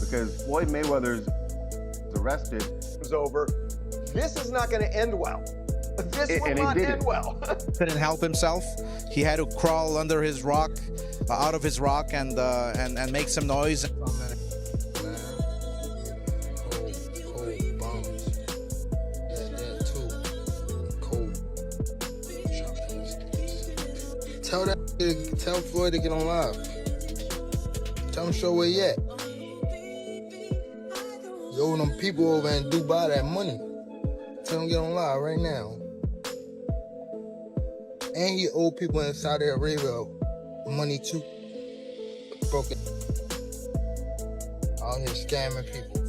because Floyd Mayweather's arrested. It's over. This is not going to end well. This will not end well. Couldn't help himself. He had to crawl under his rock, out of his rock, and make some noise. Tell Floyd to get on live. Tell him show where he at. You owe them people over in Dubai that money. Tell him get on live right now. And you owe people in Saudi Arabia money too. Broken. Out here scamming people.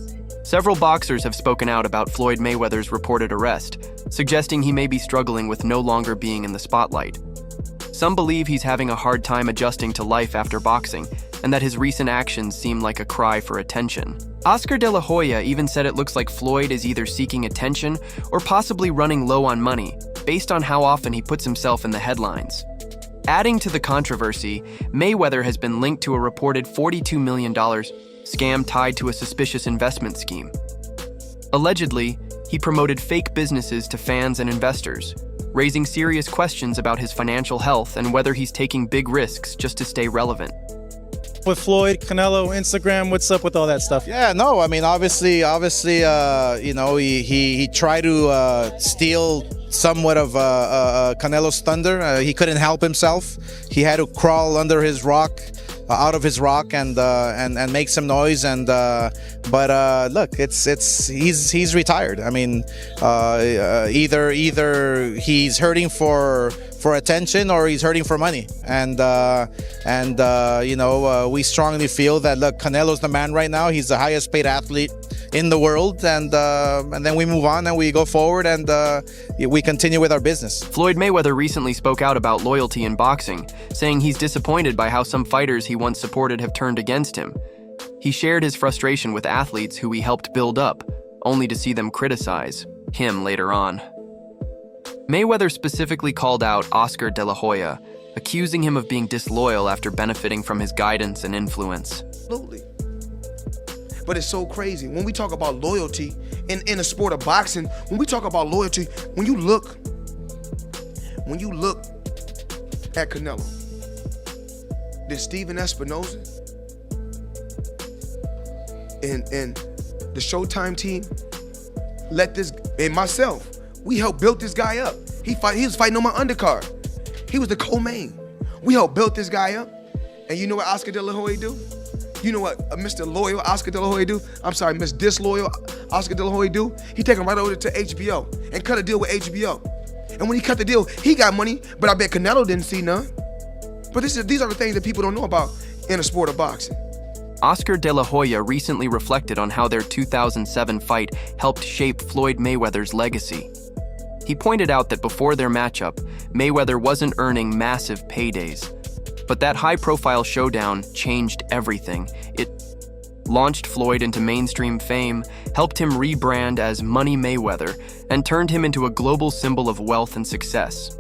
Several boxers have spoken out about Floyd Mayweather's reported arrest, suggesting he may be struggling with no longer being in the spotlight. Some believe he's having a hard time adjusting to life after boxing, and that his recent actions seem like a cry for attention. Oscar De La Hoya even said it looks like Floyd is either seeking attention or possibly running low on money, based on how often he puts himself in the headlines. Adding to the controversy, Mayweather has been linked to a reported $42 million scam tied to a suspicious investment scheme. Allegedly, he promoted fake businesses to fans and investors, raising serious questions about his financial health and whether he's taking big risks just to stay relevant. With Floyd, Canelo, Instagram, what's up with all that stuff? Yeah, no, I mean, obviously, you know, he tried to steal somewhat of Canelo's thunder. He couldn't help himself. He had to crawl under his rock, out of his rock, and make some noise. But look, he's retired. I mean, either he's hurting for attention or he's hurting for money. And you know, we strongly feel that, look, Canelo's the man right now. He's the highest paid athlete in the world, and then we move on and we go forward and we continue with our business. Floyd Mayweather recently spoke out about loyalty in boxing, saying he's disappointed by how some fighters he once supported have turned against him. He shared his frustration with athletes who he helped build up, only to see them criticize him later on. Mayweather specifically called out Oscar De La Hoya, accusing him of being disloyal after benefiting from his guidance and influence. Absolutely. But it's so crazy. When we talk about loyalty in the sport of boxing, when we talk about loyalty, when you look at Canelo, there's Steven Espinoza and the Showtime team let this, and myself, we helped build this guy up. He was fighting on my undercard. He was the co-main. We helped build this guy up. And you know what Oscar De La Hoya do? You know what Mr. Loyal Oscar De La Hoya do? I'm sorry, Miss Disloyal Oscar De La Hoya do? He take him right over to HBO and cut a deal with HBO. And when he cut the deal, he got money, but I bet Canelo didn't see none. But these are the things that people don't know about in the sport of boxing. Oscar De La Hoya recently reflected on how their 2007 fight helped shape Floyd Mayweather's legacy. He pointed out that before their matchup, Mayweather wasn't earning massive paydays. But that high-profile showdown changed everything. It launched Floyd into mainstream fame, helped him rebrand as Money Mayweather, and turned him into a global symbol of wealth and success.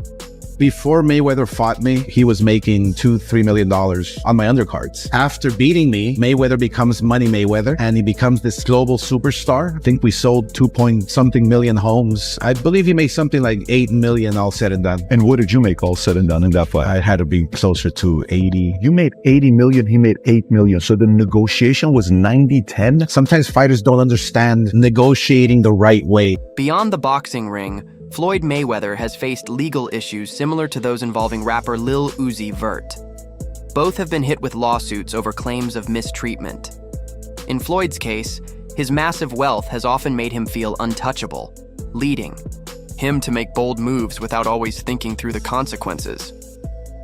Before Mayweather fought me, he was making $2-3 million on my undercards. After beating me, Mayweather becomes Money Mayweather, and he becomes this global superstar. I think we sold 2-point-something million homes. I believe he made something like 8 million all said and done. And what did you make all said and done in that fight? I had to be closer to 80. You made 80 million, he made 8 million. So the negotiation was 90-10? Sometimes fighters don't understand negotiating the right way. Beyond the boxing ring, Floyd Mayweather has faced legal issues similar to those involving rapper Lil Uzi Vert. Both have been hit with lawsuits over claims of mistreatment. In Floyd's case, his massive wealth has often made him feel untouchable, leading him to make bold moves without always thinking through the consequences.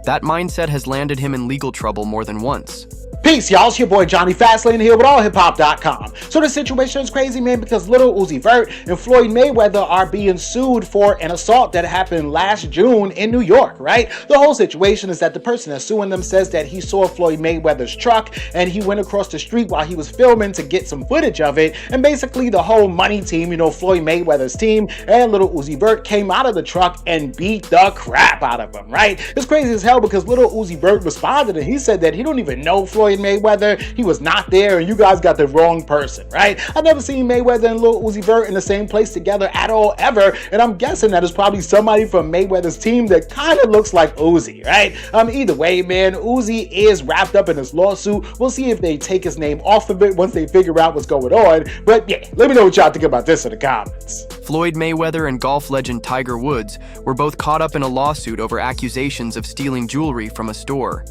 That mindset has landed him in legal trouble more than once. Peace, y'all. It's your boy Johnny Fastlane here with allhiphop.com. So the situation is crazy, man, because Lil Uzi Vert and Floyd Mayweather are being sued for an assault that happened last June in New York, right? The whole situation is that the person that's suing them says that he saw Floyd Mayweather's truck and he went across the street while he was filming to get some footage of it. And basically the whole money team, you know, Floyd Mayweather's team and Lil Uzi Vert came out of the truck and beat the crap out of him, right? It's crazy as hell because Lil Uzi Vert responded and he said that he don't even know Floyd Floyd Mayweather. He was not there, and you guys got the wrong person, right? I've never seen Mayweather and Lil Uzi Vert in the same place together at all, ever, and I'm guessing that it's probably somebody from Mayweather's team that kind of looks like Uzi, right? Either way, man, Uzi is wrapped up in this lawsuit. We'll see if they take his name off of it once they figure out what's going on, but yeah, let me know what y'all think about this in the comments. Floyd Mayweather and golf legend Tiger Woods were both caught up in a lawsuit over accusations of stealing jewelry from a store.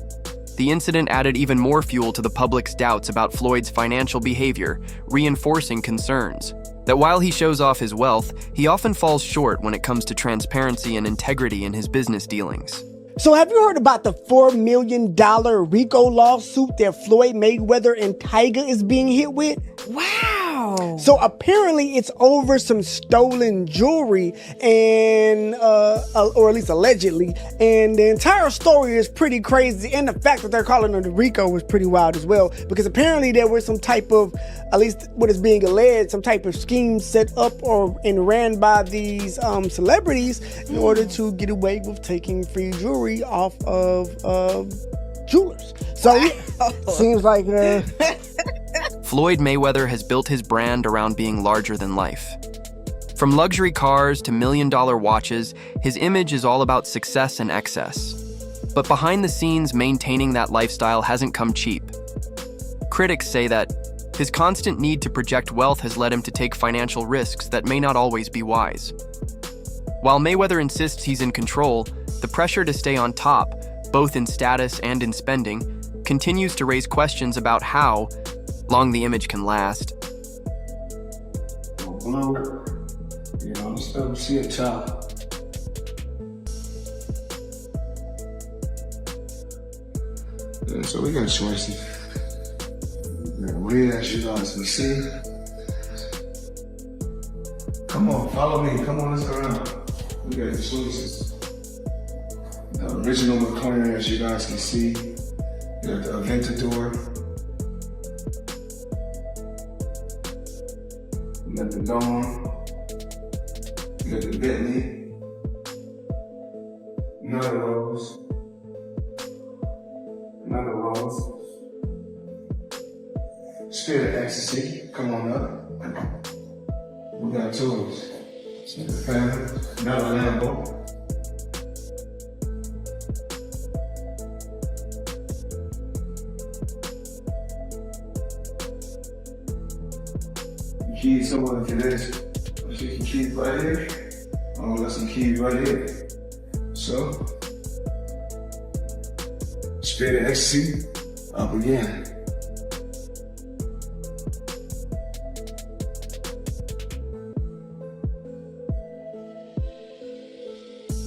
The incident added even more fuel to the public's doubts about Floyd's financial behavior, reinforcing concerns that while he shows off his wealth, he often falls short when it comes to transparency and integrity in his business dealings. So have you heard about the $4 million RICO lawsuit that Floyd Mayweather and Tiger is being hit with? Wow. So apparently it's over some stolen jewelry and, or at least allegedly. And the entire story is pretty crazy. And the fact that they're calling it a RICO was pretty wild as well. Because apparently there was some type of, at least what is being alleged, some type of scheme set up and ran by these celebrities in order to get away with taking free jewelry off of jewelers. So yeah, seems like Floyd Mayweather has built his brand around being larger than life. From luxury cars to million-dollar watches, his image is all about success and excess. But behind the scenes, maintaining that lifestyle hasn't come cheap. Critics say that his constant need to project wealth has led him to take financial risks that may not always be wise. While Mayweather insists he's in control, the pressure to stay on top, both in status and in spending, continues to raise questions about how long the image can last. I'm still see a child. Yeah, so we got choices. We as you guys can see. Come on, follow me. Come on, let's go around. We got the choices. The original McLaren, as you guys can see. You got the Aventador. You got the Dawn. You got the Bentley. None of those. None of those. Spirit of Ecstasy, come on up. We got tools. Family, not a Lambo. Keys somewhere to this. Let's get some keys right here. I'm gonna let some keys right here. So, Spirit of Ecstasy, up again.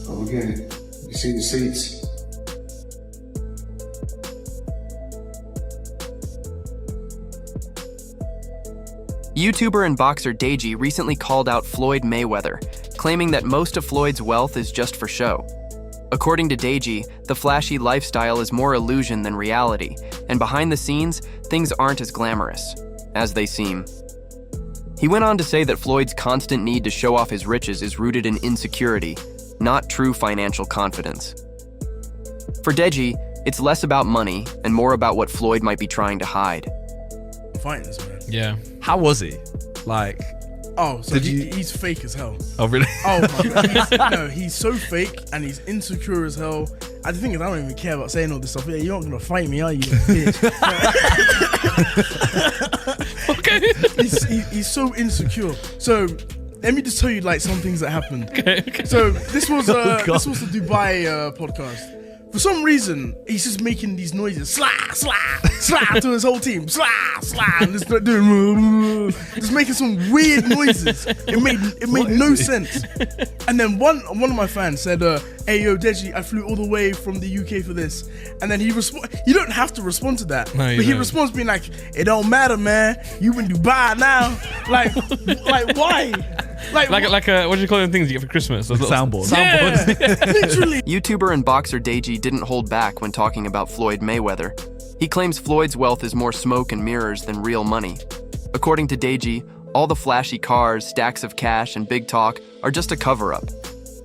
Up again. You see the seats. YouTuber and boxer Deji recently called out Floyd Mayweather, claiming that most of Floyd's wealth is just for show. According to Deji, the flashy lifestyle is more illusion than reality, and behind the scenes, things aren't as glamorous as they seem. He went on to say that Floyd's constant need to show off his riches is rooted in insecurity, not true financial confidence. For Deji, it's less about money and more about what Floyd might be trying to hide. Fighting this man. Yeah. How was he? Like, oh, so he's fake as hell. Oh, really? Oh my God. He's so fake and he's insecure as hell. And the thing is, I don't even care about saying all this stuff. Yeah, you're not gonna fight me, are you, bitch? Okay. He's so insecure. So let me just tell you like some things that happened. Okay. So this was the Dubai podcast. For some reason, he's just making these noises, slah, slah, slah, to his whole team, slah, slah, and just doing, just making some weird noises. It made no sense. And then one of my fans said, "Hey yo, Deji, I flew all the way from the UK for this." And then he you don't have to respond to that, no, but he responds being like, "It don't matter, man. You in Dubai now." Like why? Like what do you call them things you get for Christmas? Those soundboards. Yeah, literally. YouTuber and boxer Deji didn't hold back when talking about Floyd Mayweather. He claims Floyd's wealth is more smoke and mirrors than real money. According to Deji, all the flashy cars, stacks of cash, and big talk are just a cover-up.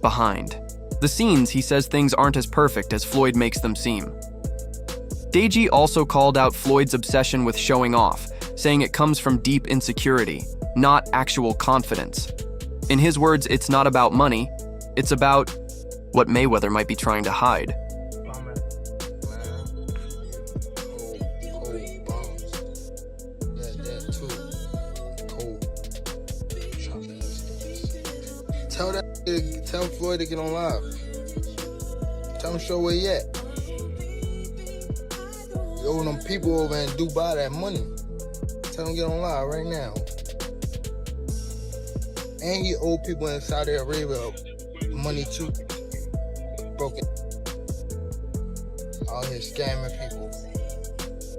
Behind the scenes, he says things aren't as perfect as Floyd makes them seem. Deji also called out Floyd's obsession with showing off, saying it comes from deep insecurity, not actual confidence. In his words, it's not about money, it's about what Mayweather might be trying to hide. Tell Floyd to get on live. Tell him show where he at. You owe them people over in Dubai that money. Tell him get on live right now. And you owe people in Saudi Arabia money too. Broken. Out here scamming people.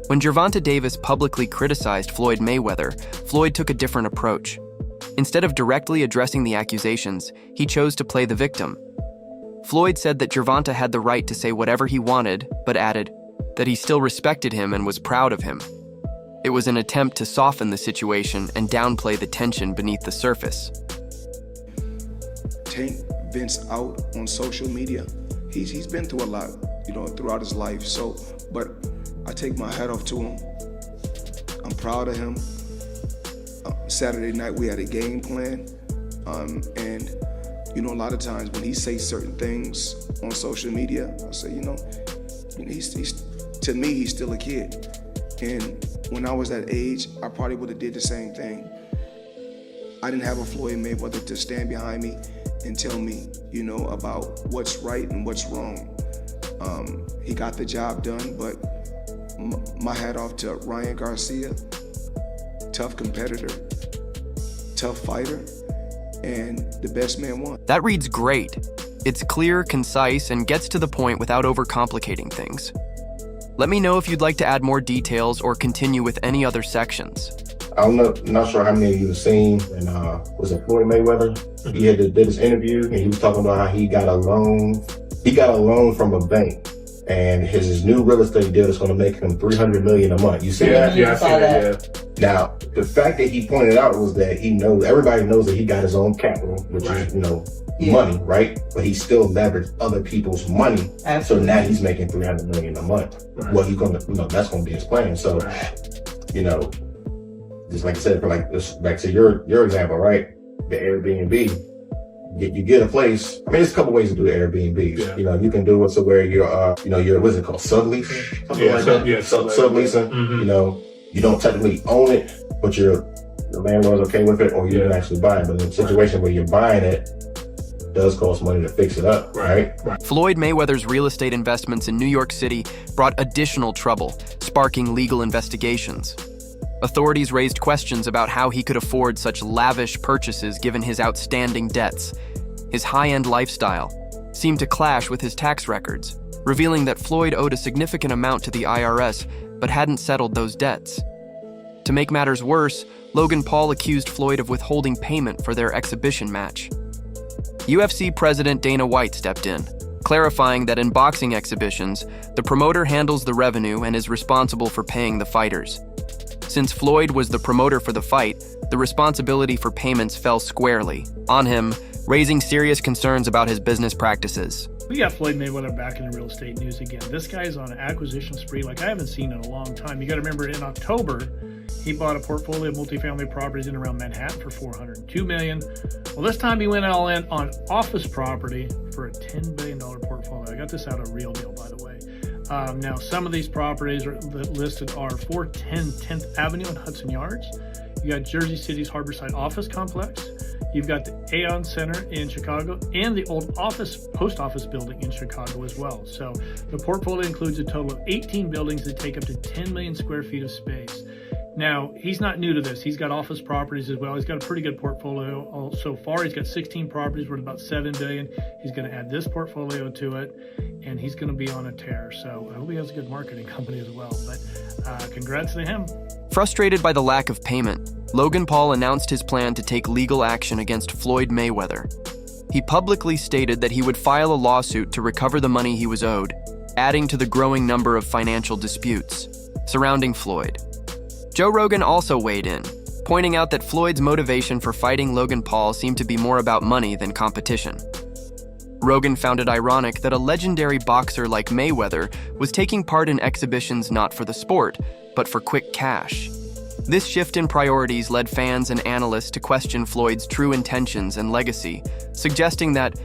When Gervonta Davis publicly criticized Floyd Mayweather, Floyd took a different approach. Instead of directly addressing the accusations, he chose to play the victim. Floyd said that Gervonta had the right to say whatever he wanted, but added that he still respected him and was proud of him. It was an attempt to soften the situation and downplay the tension beneath the surface. Take Vince out on social media. He's been through a lot, throughout his life. But I take my hat off to him. I'm proud of him. Saturday night we had a game plan, and a lot of times when he says certain things on social media, I say, to me he's still a kid, and when I was that age, I probably would have did the same thing. I didn't have a Floyd Mayweather to stand behind me and tell me, about what's right and what's wrong. He got the job done, but my hat off to Ryan Garcia. Tough competitor, tough fighter, and the best man won. That reads great. It's clear, concise, and gets to the point without overcomplicating things. Let me know if you'd like to add more details or continue with any other sections. I'm not sure how many of you have seen, and was it Floyd Mayweather? He did this interview, and he was talking about how he got a loan. He got a loan from a bank, and his new real estate deal is going to make him $300 million a month. You see that? Yeah, I see that. Yeah. Now, the fact that he pointed out was that everybody knows that he got his own capital, which is, money, right? But he still leveraged other people's money. Absolutely. So now he's making $300 million a month. Right. Well, he's going to, that's going to be his plan. So, just like I said, back to your example, right? The Airbnb. You get a place. I mean, there's a couple ways to do Airbnbs. Yeah. You can do it so where you're, what's it called? Subleasing? Something like that? Yeah, subleasing. Mm-hmm. You don't technically own it, but the landlord's okay with it, or you can actually buy it. But in a situation where you're buying it, it does cost money to fix it up, right? Floyd Mayweather's real estate investments in New York City brought additional trouble, sparking legal investigations. Authorities raised questions about how he could afford such lavish purchases given his outstanding debts. His high-end lifestyle seemed to clash with his tax records, revealing that Floyd owed a significant amount to the IRS but hadn't settled those debts. To make matters worse, Logan Paul accused Floyd of withholding payment for their exhibition match. UFC President Dana White stepped in, clarifying that in boxing exhibitions, the promoter handles the revenue and is responsible for paying the fighters. Since Floyd was the promoter for the fight, the responsibility for payments fell squarely on him, raising serious concerns about his business practices. We got Floyd Mayweather back in the real estate news again. This guy's on an acquisition spree like I haven't seen in a long time. You got to remember, in October, he bought a portfolio of multifamily properties in around Manhattan for $402 million. Well, this time he went all in on office property for a $10 billion portfolio. I got this out of Real Deal, by the way. Now, some of these properties listed are 410 10th Avenue and Hudson Yards. You got Jersey City's Harborside Office Complex. You've got the Aon Center in Chicago and the old post office building in Chicago as well. So the portfolio includes a total of 18 buildings that take up to 10 million square feet of space. Now, he's not new to this. He's got office properties as well. He's got a pretty good portfolio so far. He's got 16 properties worth about $7 billion. He's going to add this portfolio to it, and he's going to be on a tear. So I hope he has a good marketing company as well. But congrats to him. Frustrated by the lack of payment, Logan Paul announced his plan to take legal action against Floyd Mayweather. He publicly stated that he would file a lawsuit to recover the money he was owed, adding to the growing number of financial disputes surrounding Floyd. Joe Rogan also weighed in, pointing out that Floyd's motivation for fighting Logan Paul seemed to be more about money than competition. Rogan found it ironic that a legendary boxer like Mayweather was taking part in exhibitions not for the sport, but for quick cash. This shift in priorities led fans and analysts to question Floyd's true intentions and legacy, suggesting that,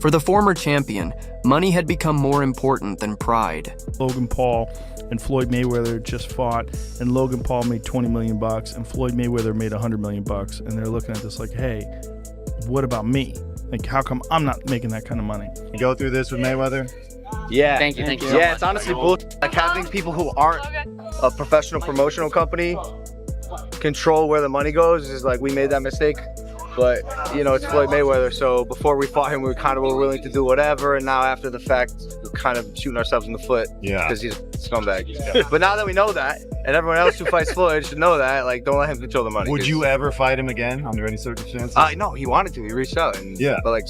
for the former champion, money had become more important than pride. Logan Paul and Floyd Mayweather just fought, and Logan Paul made $20 million, and Floyd Mayweather made $100 million, and they're looking at this like, hey, what about me? Like, how come I'm not making that kind of money? You go through this with Mayweather? Yeah. Thank you. Yeah, it's honestly bullshit. Like having people who aren't a professional promotional company control where the money goes is like, we made that mistake. But, you know, it's Floyd Mayweather, so before we fought him, we kind of were willing to do whatever, and now after the fact, we're kind of shooting ourselves in the foot. Yeah. Because he's a scumbag. But now that we know that, and everyone else who fights Floyd should know that, like, don't let him control the money. Would you ever fight him again under any circumstances? No, he wanted to. He reached out. And, yeah. But, like,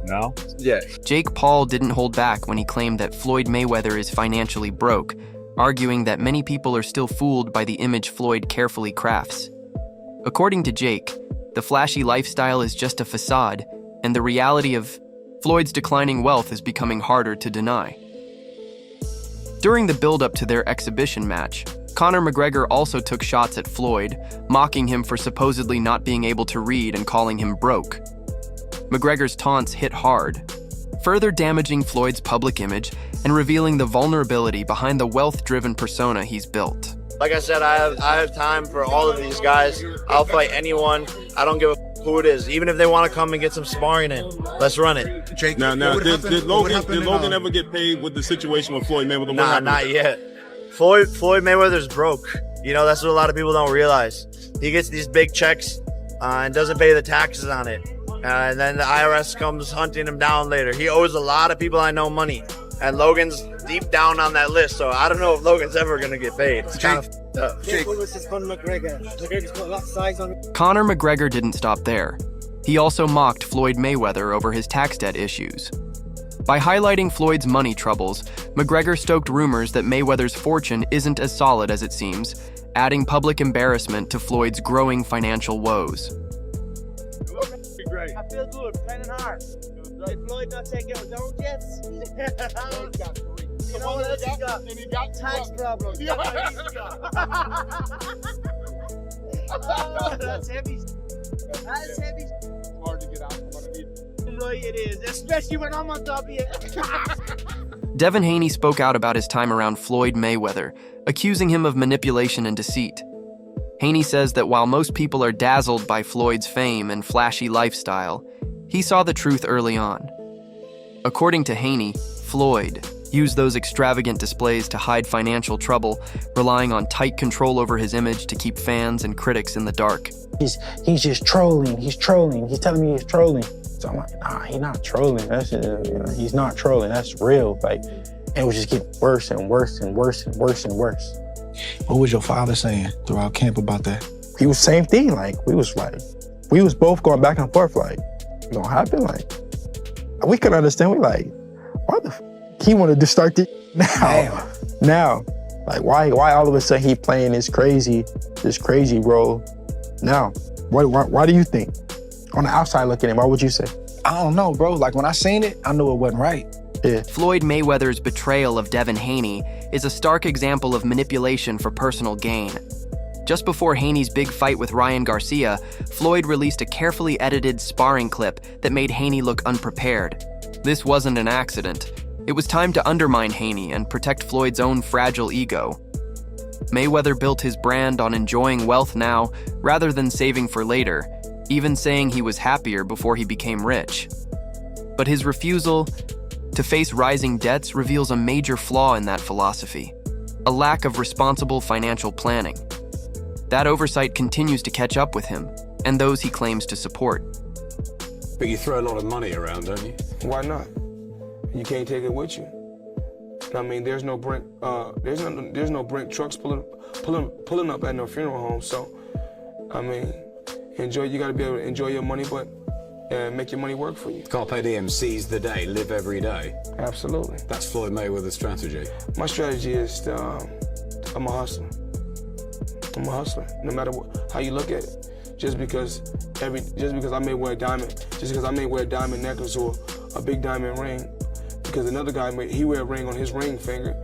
no? Yeah. Jake Paul didn't hold back when he claimed that Floyd Mayweather is financially broke, arguing that many people are still fooled by the image Floyd carefully crafts. According to Jake, the flashy lifestyle is just a facade, and the reality of Floyd's declining wealth is becoming harder to deny. During the build-up to their exhibition match, Conor McGregor also took shots at Floyd, mocking him for supposedly not being able to read and calling him broke. McGregor's taunts hit hard, further damaging Floyd's public image and revealing the vulnerability behind the wealth-driven persona he's built. Like I said, I have time for all of these guys. I'll fight anyone. I don't give a who it is. Even if they want to come and get some sparring in, let's run it. Jake, now did Logan ever get paid with the situation with Floyd Mayweather? Nah, not yet. Floyd Mayweather's broke. You know, that's what a lot of people don't realize. He gets these big checks and doesn't pay the taxes on it. And then the IRS comes hunting him down later. He owes a lot of people I know money. And Logan's deep down on that list, so I don't know if Logan's ever going to get paid. It's kind of f***ed up. Conor McGregor didn't stop there. He also mocked Floyd Mayweather over his tax debt issues. By highlighting Floyd's money troubles, McGregor stoked rumors that Mayweather's fortune isn't as solid as it seems, adding public embarrassment to Floyd's growing financial woes. I feel good, planning hard. Did Floyd not take out his own jets? You know what else he got? And he got tax problems. That's heavy. That's heavy. It's hard to get out from underneath. Right, it is, especially when I'm on top of you. Devin Haney spoke out about his time around Floyd Mayweather, accusing him of manipulation and deceit. Haney says that while most people are dazzled by Floyd's fame and flashy lifestyle, he saw the truth early on. According to Haney, Floyd used those extravagant displays to hide financial trouble, relying on tight control over his image to keep fans and critics in the dark. He's just trolling. He's trolling. He's telling me he's trolling. So I'm like, nah, he's not trolling. That's he's not trolling. That's real. Like, and it would just get worse and worse and worse and worse and worse. What was your father saying throughout camp about that? He was same thing. Like we was both going back and forth. Like, it don't happen. Like, we could understand. We like, why the he wanted to start this now? Now, like why all of a sudden he playing this crazy role now? Why do you think? On the outside looking in, why would you say? I don't know, bro. Like when I seen it, I knew it wasn't right. Yeah. Floyd Mayweather's betrayal of Devin Haney is a stark example of manipulation for personal gain. Just before Haney's big fight with Ryan Garcia, Floyd released a carefully edited sparring clip that made Haney look unprepared. This wasn't an accident. It was time to undermine Haney and protect Floyd's own fragile ego. Mayweather built his brand on enjoying wealth now rather than saving for later, even saying he was happier before he became rich. But his refusal to face rising debts reveals a major flaw in that philosophy, a lack of responsible financial planning. That oversight continues to catch up with him and those he claims to support. But you throw a lot of money around, don't you? Why not? You can't take it with you. I mean, there's no Brent trucks pulling up at no funeral home. So, I mean, you gotta be able to enjoy your money, but make your money work for you. Carpe diem, seize the day, live every day. Absolutely. That's Floyd Mayweather's strategy. My strategy is I'm a hustler. I'm a hustler, no matter how you look at it. Just because I may wear a diamond necklace or a big diamond ring because another guy, he wear a ring on his ring finger.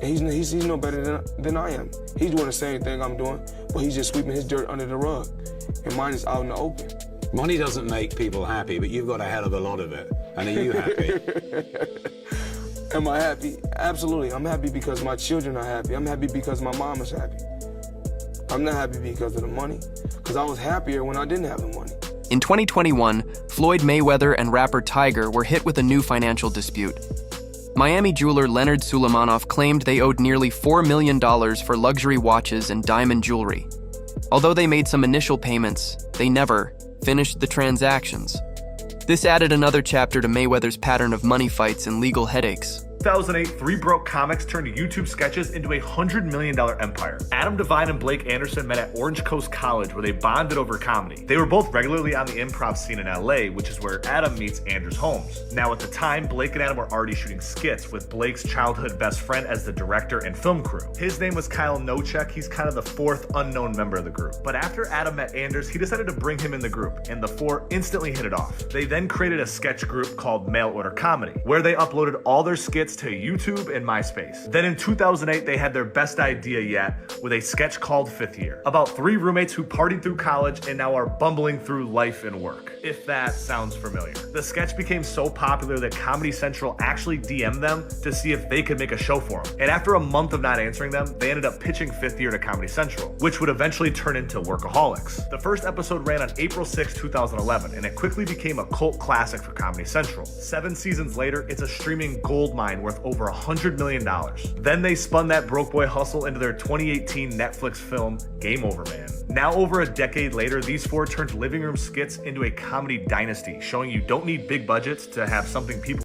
And he's no better than I am. He's doing the same thing I'm doing, but he's just sweeping his dirt under the rug. And mine is out in the open. Money doesn't make people happy, but you've got a hell of a lot of it. And are you happy? Am I happy? Absolutely. I'm happy because my children are happy. I'm happy because my mom is happy. I'm not happy because of the money, because I was happier when I didn't have the money. In 2021, Floyd Mayweather and rapper Tiger were hit with a new financial dispute. Miami jeweler Leonard Suleimanov claimed they owed nearly $4 million for luxury watches and diamond jewelry. Although they made some initial payments, they never finished the transactions. This added another chapter to Mayweather's pattern of money fights and legal headaches. 2008, three broke comics turned YouTube sketches into $100 million empire. Adam Devine and Blake Anderson met at Orange Coast College where they bonded over comedy. They were both regularly on the improv scene in LA, which is where Adam meets Andrews Holmes. Now at the time, Blake and Adam were already shooting skits with Blake's childhood best friend as the director and film crew. His name was Kyle Nochek. He's kind of the fourth unknown member of the group. But after Adam met Anders, he decided to bring him in the group, and the four instantly hit it off. They then created a sketch group called Mail Order Comedy, where they uploaded all their skits to YouTube and MySpace. Then in 2008, they had their best idea yet with a sketch called Fifth Year, about three roommates who partied through college and now are bumbling through life and work, if that sounds familiar. The sketch became so popular that Comedy Central actually DM'd them to see if they could make a show for them. And after a month of not answering them, they ended up pitching Fifth Year to Comedy Central, which would eventually turn into Workaholics. The first episode ran on April 6, 2011, and it quickly became a cult classic for Comedy Central. 7 seasons later, it's a streaming goldmine worth over $100 million. Then they spun that broke boy hustle into their 2018 Netflix film, Game Over Man. Now over a decade later, these four turned living room skits into a comedy dynasty, showing you don't need big budgets to have something people